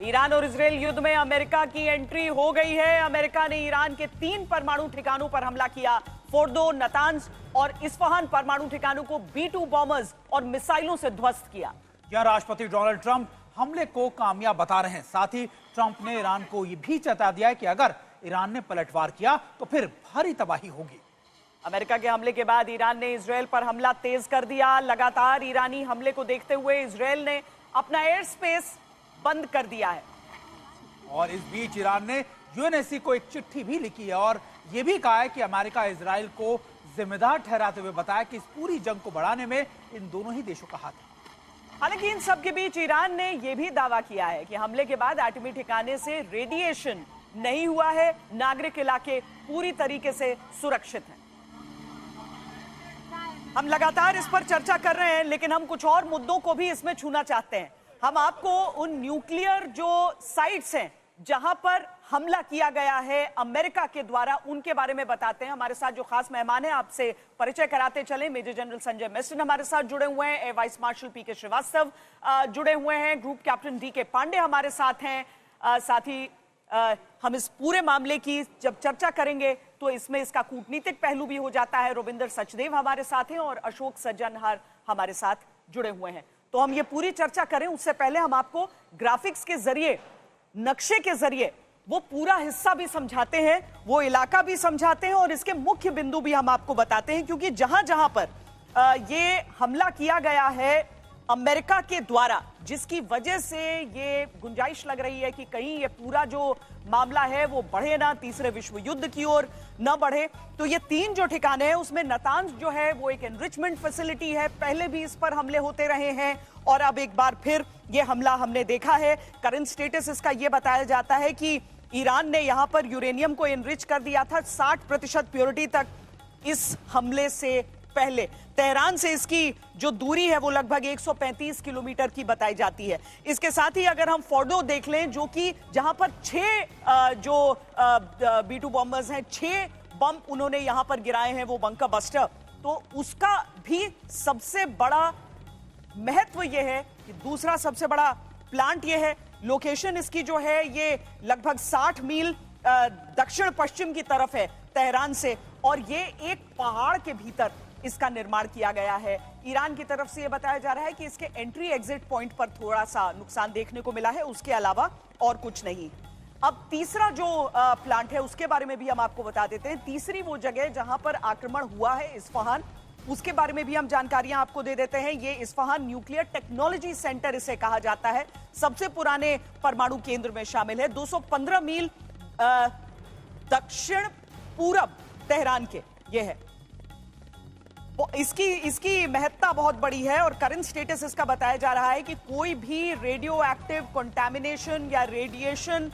Iran और Israel युद्ध में अमेरिका की एंट्री हो गई है। अमेरिका ने ईरान के 3 परमाणु ठिकानों पर हमला किया। फोर्डो, नतांज और इस्फहान परमाणु ठिकानों को B-2 बॉम्बर्स और मिसाइलों से ध्वस्त किया। यह राष्ट्रपति डोनाल्ड ट्रंप हमले को कामयाब बता रहे हैं। साथ ही ट्रंप ने ईरान को यह भी चेता दिया है कि अगर ईरान ने पलटवार किया तो फिर भारी तबाही होगी। अमेरिका के हमले के बाद ईरान ने इजरायल पर हमला तेज कर दिया। लगातार ईरानी हमले को देखते हुए इजरायल ने अपना एयर स्पेस बंद कर दिया है। और इस बीच ईरान ने यूएनएससी को एक चिट्ठी भी लिखी है और यह भी कहा है कि अमेरिका इजरायल को जिम्मेदार ठहराते हुए बताया कि इस पूरी जंग को बढ़ाने में इन दोनों ही देशों का हाथ है। हालांकि इन सब के बीच ईरान ने यह भी दावा किया है कि हमले के बाद एटमी ठिकाने से रेडिएशन नहीं हुआ है। नागरिक इलाके पूरी तरीके से सुरक्षित हैं। हम लगातार इस पर चर्चा कर रहे हैं, लेकिन हम कुछ और मुद्दों को भी इसमें छूना चाहते हैं। हम आपको उन न्यूक्लियर जो साइट्स हैं जहां पर हमला किया गया है अमेरिका के द्वारा, उनके बारे में बताते हैं। हमारे साथ जो खास मेहमान हैं, आपसे परिचय कराते चले। मेजर जनरल संजय मेस्टन हमारे साथ जुड़े हुए हैं, एयर वाइस मार्शल पीके श्रीवास्तव जुड़े हुए हैं, ग्रुप कैप्टन डीके पांडे हमारे साथ हैं। साथ ही हम इस पूरे मामले की जब चर्चा करेंगे तो इसमें इसका कूटनीतिक पहलू भी हो जाता है। रविंदर सचदेव हमारे साथ हैं और अशोक सज्जनहर हमारे साथ जुड़े हुए हैं। तो हम ये पूरी चर्चा करें उससे पहले हम आपको ग्राफिक्स के जरिए, नक्शे के जरिए वो पूरा हिस्सा भी समझाते हैं, वो इलाका भी समझाते हैं और इसके मुख्य बिंदु भी हम आपको बताते हैं। क्योंकि जहां जहां पर ये हमला किया गया है अमेरिका के द्वारा, जिसकी वजह से ये गुंजाइश लग रही है कि कहीं ये पूरा जो मामला है वो बढ़े ना, तीसरे विश्व युद्ध की ओर न बढ़े, तो ये 3 जो ठिकाने हैं उसमें नतांज जो है वो एक एनरिचमेंट फैसिलिटी है। पहले भी इस पर हमले होते रहे हैं और अब एक बार फिर ये हमला हमने देखा है। करंट स्टेटस इसका ये बताया जाता है कि ईरान ने यहां पर यूरेनियम को एनरिच कर दिया था 60% प्योरिटी तक इस हमले से पहले। तेहरान से इसकी जो दूरी है वो लगभग 135 किलोमीटर की बताई जाती है। इसके साथ ही अगर हम फोर्डो देख लें, जो कि जहां पर 6 जो B-2 बॉम्बर्स हैं, 6 बम उन्होंने यहां पर गिराए हैं, वो बंकर बस्टर, तो उसका भी सबसे बड़ा महत्व यह है कि दूसरा सबसे बड़ा प्लांट यह है, लोकेशन इसकी जो है ये लगभग 60 मील दक्षिण पश्चिम की तरफ है तेहरान से, और ये एक पहाड़ के भीतर इसका निर्माण किया गया है। ईरान की तरफ से यह बताया जा रहा है कि इसके एंट्री एग्जिट पॉइंट पर थोड़ा सा नुकसान देखने को मिला है, उसके अलावा और कुछ नहीं। अब तीसरा जो प्लांट है उसके बारे में भी हम आपको बता देते हैं। तीसरी वो जगह जहां पर आक्रमण हुआ है इस्फहान, उसके बारे में भी हम जानकारियां आपको दे देते हैं। ये इस्फहान न्यूक्लियर टेक्नोलॉजी सेंटर इसे कहा जाता है, सबसे पुराने परमाणु केंद्र में शामिल है। 215 मील दक्षिण पूरब तेहरान के ये है। इसकी महत्ता बहुत बड़ी है और करंट स्टेटस इसका बताया जा रहा है कि कोई भी रेडियो एक्टिव कंटामिनेशन या रेडिएशन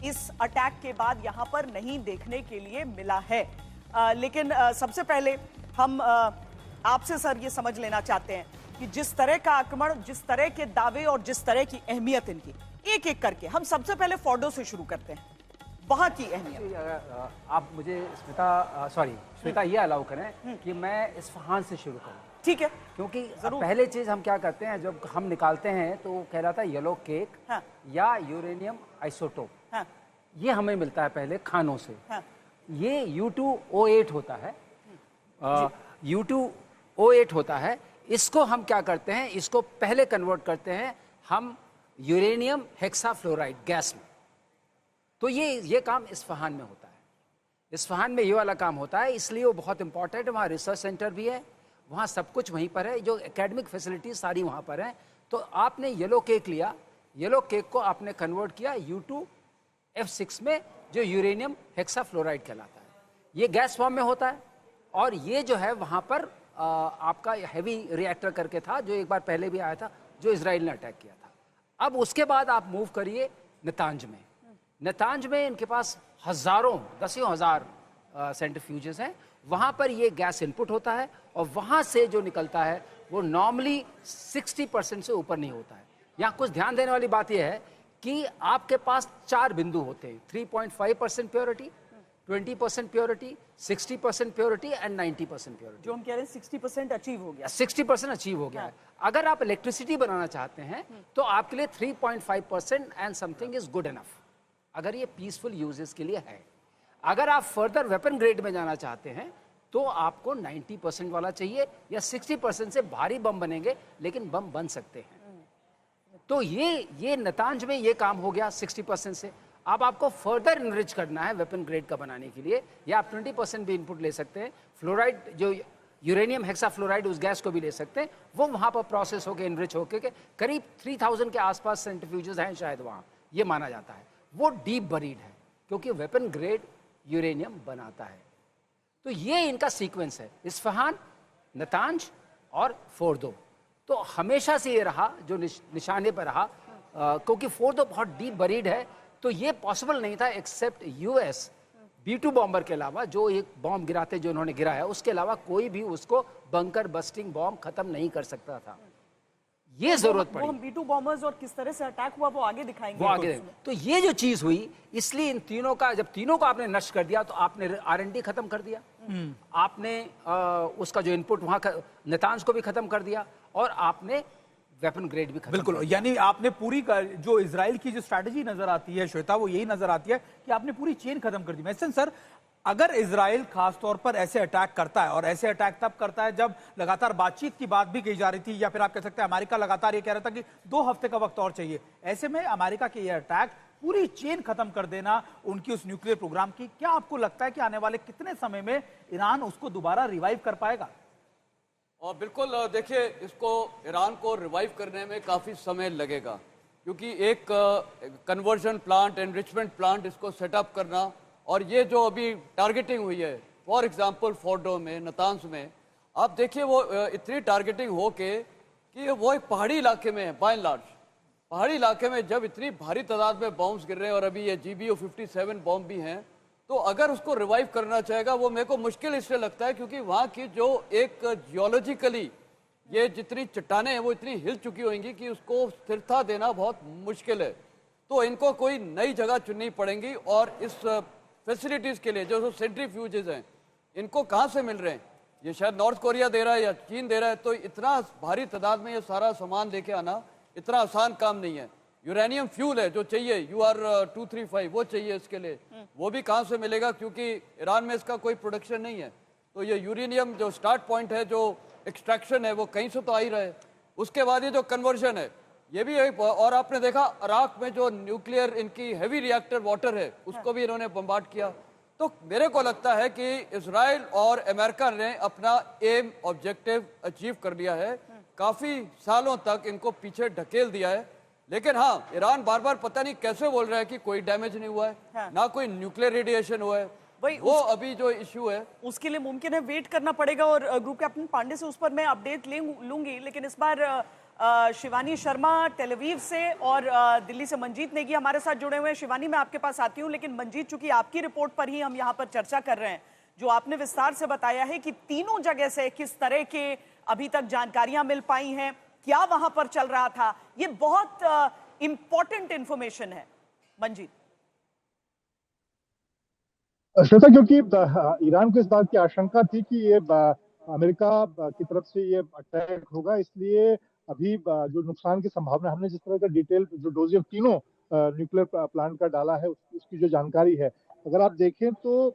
इस अटैक के बाद यहां पर नहीं देखने के लिए मिला है। लेकिन सबसे पहले हम आपसे सर ये समझ लेना चाहते हैं कि जिस तरह का आक्रमण, जिस तरह के दावे और जिस तरह की अहमियत इनकी, एक एक करके हम सबसे पहले फोर्डो से शुरू करते हैं, वहां की अहमियत। आप मुझे श्वेता ये अलाउ करें कि मैं इस्फहान से शुरू करूं। ठीक है, क्योंकि पहले चीज हम क्या करते हैं, जब हम निकालते हैं तो वो कहलाता है येलो केक या यूरेनियम आइसोटोप। ये हमें मिलता है पहले खानों से। ये U2O8 होता है, U2O8 होता है। इसको हम क्या करते हैं, इसको पहले कन्वर्ट करते हैं हम यूरेनियम हेक्साफ्लोराइड गैस में। तो ये काम इस्फहान में होता है। इस्फहान में ये वाला काम होता है, इसलिए वो बहुत इंपॉर्टेंट है। वहाँ रिसर्च सेंटर भी है, वहाँ सब कुछ वहीं पर है, जो एकेडमिक फैसिलिटीज सारी वहाँ पर हैं। तो आपने येलो केक लिया, येलो केक को आपने कन्वर्ट किया U2F6 में, जो यूरेनियम हेक्साफ्लोराइड कहलाता है। ये गैस फॉर्म में होता है और ये जो है वहाँ पर आपका हैवी रिएक्टर करके था, जो एक बार पहले भी आया था, जो इजराइल ने अटैक किया था। अब उसके बाद आप मूव करिए नतांज में। नतांज में इनके पास हजारों, दसियों हजार सेंट्रीफ्यूजेस हैं। वहाँ पर ये गैस इनपुट होता है और वहाँ से जो निकलता है वो नॉर्मली 60% से ऊपर नहीं होता है। यहाँ कुछ ध्यान देने वाली बात यह है कि आपके पास 4 बिंदु होते हैं, 3.5% purity, 20% purity, 60% purity and 90% purity. जो हम कह रहे हैं 60% अचीव हो गया। 60% अचीव हो गया है। अगर आप इलेक्ट्रिसिटी बनाना चाहते हैं तो आपके लिए 3.5% and something is good enough, अगर ये पीसफुल यूजेस के लिए है। अगर आप फर्दर वेपन ग्रेड में जाना चाहते हैं तो आपको 90% वाला चाहिए, या 60% से भारी बम बनेंगे लेकिन बम बन सकते हैं। तो ये नतांज में ये काम हो गया 60% से। अब आपको फर्दर इनरिच करना है वेपन ग्रेड का बनाने के लिए, या आप 20% भी इनपुट ले सकते हैं। फ्लोराइड जो यूरेनियम हेक्साफ्लोराइड उस गैस को भी ले सकते हैं, वो वहाँ पर प्रोसेस होकर इनरिच होकर के करीब 3000 के आसपास सेंट्रीफ्यूजेस हैं शायद वहाँ, ये माना जाता है। वो डीप बरीड है क्योंकि वेपन ग्रेड यूरेनियम बनाता है। तो ये इनका सीक्वेंस है, इस्फहान, नतांज और फोर्दो। तो हमेशा से ये रहा जो निशाने पर रहा, क्योंकि फोर्दो बहुत डीप बरीड है, तो ये पॉसिबल नहीं था एक्सेप्ट यूएस B-2 बॉम्बर के अलावा, जो एक बॉम्ब गिराते जो उन्होंने गिराया, उसके अलावा कोई भी उसको बंकर बस्टिंग बॉम्ब खत्म नहीं कर सकता था। ये जरूरत पड़ी। वो हम B-2 बॉम्बर्स और किस तरह से अटैक हुआ वो आगे दिखाएंगे। वो आगे तो ये जो चीज हुई, इसलिए इन तीनों का, जब तीनों को आपने नष्ट कर दिया तो आपने R&D खत्म कर दिया, आपने उसका जो इनपुट वहां नेतांज को भी खत्म कर दिया, और आपने वेपन ग्रेड भी खत्म। बिल्कुल, यानी आपने पूरी जो इजराइल की जो स्ट्रैटेजी नजर आती है श्वेता, वो यही नजर आती है कि आपने पूरी चेन खत्म कर दी। मैसन सर, अगर इजराइल खासतौर पर ऐसे अटैक करता है, और ऐसे अटैक तब करता है जब लगातार बातचीत की बात भी कही जा रही थी, या फिर आप कह सकते हैं अमेरिका लगातार ये कह रहा था कि 2 हफ्ते का वक्त और चाहिए, ऐसे में अमेरिका के ये अटैक पूरी चेन खत्म कर देना उनकी उस न्यूक्लियर प्रोग्राम की, क्या आपको लगता है कि आने वाले कितने समय में ईरान उसको दोबारा रिवाइव कर पाएगा? और बिल्कुल देखिए, इसको ईरान को रिवाइव करने में काफ़ी समय लगेगा, क्योंकि एक कन्वर्जन प्लांट, एनरिचमेंट प्लांट इसको सेटअप करना, और ये जो अभी टारगेटिंग हुई है फॉर एग्जांपल फोर्डो में, नतांज में, आप देखिए वो इतनी टारगेटिंग हो के कि वो एक पहाड़ी इलाके में है, बाय एंड लार्ज पहाड़ी इलाके में जब इतनी भारी तादाद में बॉम्ब्स गिर रहे हैं, और अभी ये GBU-57 बॉम्ब भी हैं, तो अगर उसको रिवाइव करना चाहेगा, वो मेरे को मुश्किल इसलिए लगता है क्योंकि वहाँ की जो एक जियोलॉजिकली ये जितनी चट्टानें हैं वो इतनी हिल चुकी होंगी कि उसको स्थिरता देना बहुत मुश्किल है। तो इनको कोई नई जगह चुननी पड़ेगी, और इस फैसिलिटीज़ के लिए जो सेंट्रीफ्यूजेज हैं, इनको कहाँ से मिल रहे हैं? ये शायद नॉर्थ कोरिया दे रहा है या चीन दे रहा है। तो इतना भारी तादाद में ये सारा सामान लेके आना इतना आसान काम नहीं है। यूरेनियम फ्यूल है जो चाहिए, UR-235 वो चाहिए इसके लिए, वो भी कहाँ से मिलेगा? क्योंकि ईरान में इसका कोई प्रोडक्शन नहीं है। तो ये यूरेनियम जो स्टार्ट पॉइंट है, जो एक्सट्रैक्शन है, वो कहीं से तो आ ही रहे। उसके बाद ये जो कन्वर्जन है, ये भी एक, और आपने देखा इराक में जो न्यूक्लियर इनकी हैवी रिएक्टर वाटर है, उसको भी इन्होंने बम्बार्ड किया। तो मेरे को लगता है कि इजराइल और अमेरिका ने अपना एम, ऑब्जेक्टिव अचीव कर लिया है। काफ़ी सालों तक इनको पीछे ढकेल दिया है, लेकिन हाँ, ईरान बार बार पता नहीं कैसे बोल रहा है कि कोई डैमेज नहीं हुआ है, हाँ। ना कोई न्यूक्लियर रेडिएशन हुआ है। वो अभी जो इश्यू है उसके लिए मुमकिन है वेट करना पड़ेगा, और ग्रुप कैप्टन पांडे से उस पर मैं अपडेट लूंगी। लेकिन इस बार शिवानी शर्मा टेलवीव से और दिल्ली से मंजीत नेगी हमारे साथ जुड़े हुए हैं। शिवानी, मैं आपके पास आती हूं, लेकिन मंजीत, चूंकि आपकी रिपोर्ट पर ही हम यहाँ पर चर्चा कर रहे हैं, जो आपने विस्तार से बताया है कि तीनों जगह से किस तरह के अभी तक जानकारियां मिल पाई हैं, क्या वहां पर चल रहा था, ये बहुत इंपॉर्टेंट इंफॉर्मेशन है। मंजीत। श्वेता, क्योंकि ईरान को इस बात की आशंका थी कि ये अमेरिका की तरफ से ये अटैक होगा, इसलिए अभी जो नुकसान की संभावना, हमने जिस तरह का डिटेल जो डोजियर तीनों न्यूक्लियर प्लांट का डाला है, उसकी जो जानकारी है, अगर आप देखें तो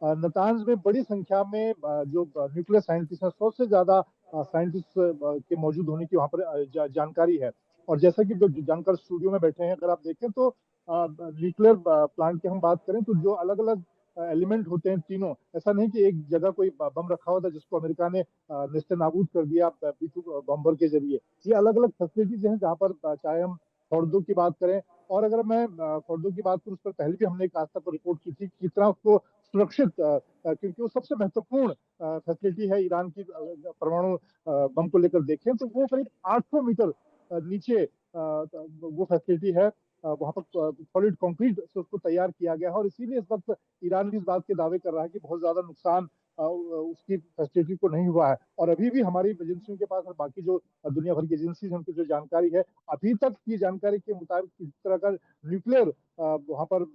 नतांज में बड़ी संख्या में जो न्यूक्लियर साइंटिस्ट हैं, 100 से ज्यादा साइंटिस्ट के मौजूद होने की वहाँ पर जानकारी है। और जैसा कि जो जानकार स्टूडियो में बैठे हैं, अगर आप देखें तो न्यूक्लियर प्लांट की हम बात करें तो जो अलग अलग एलिमेंट होते हैं तीनों, ऐसा नहीं कि एक जगह कोई बम रखा हुआ था जिसको अमेरिका ने नेस्तनाबूद कर दिया B-2 बॉम्बर के जरिए। ये अलग अलग फैसिलिटीज हैं जहाँ पर चाहे हम फोर्डो की बात करें, और अगर मैं फोर्डो की बात करूं, उस पर पहले भी हमने एक आज तक रिपोर्ट की थी कितना उसको सुरक्षित, क्योंकि वो सबसे महत्वपूर्ण फैसिलिटी है ईरान की। परमाणु बम को लेकर देखें तो वो करीब 800 मीटर नीचे वो फैसिलिटी है। वहां पर सॉलिड कंक्रीट से उसको तैयार किया गया है, और इसीलिए इस वक्त ईरान भी इस बात के दावे कर रहा है कि बहुत ज्यादा नुकसान उसकी फैसिलिटी को नहीं हुआ है। और अभी भी हमारी एजेंसियों के पास और बाकी जो दुनिया भर की एजेंसी है उनकी जो जानकारी है, अभी तक की जानकारी के मुताबिक किस तरह का न्यूक्लियर वहां पर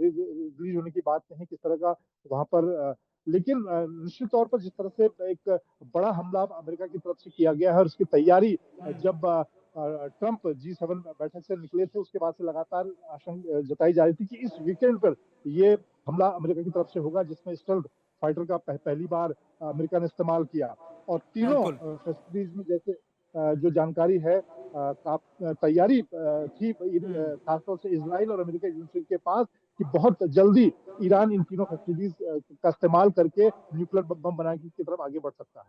रिलीज होने की बात नहीं, किस तरह का वहां पर लेकिन निश्चित तौर पर जिस तरह से एक बड़ा हमला अमेरिका की तरफ से किया गया है और उसकी तैयारी जब ट्रंप G7 बैठक से निकले थे उसके बाद से लगातार आशंका जताई जा रही थी कि इस वीकेंड पर ये हमला अमेरिका की तरफ से होगा, जिसमें स्टेल्थ फाइटर का पहली बार अमेरिका ने इस्तेमाल किया। और तीनों बिल्कुल। फैसिलिटीज में जैसे जो जानकारी है तैयारी थी खासतौर से इजराइल और अमेरिका एजेंसी के पास कि बहुत जल्दी ईरान इन तीनों फैसिलिटीज का इस्तेमाल करके न्यूक्लियर बम बनाने की तरफ आगे बढ़ सकता है।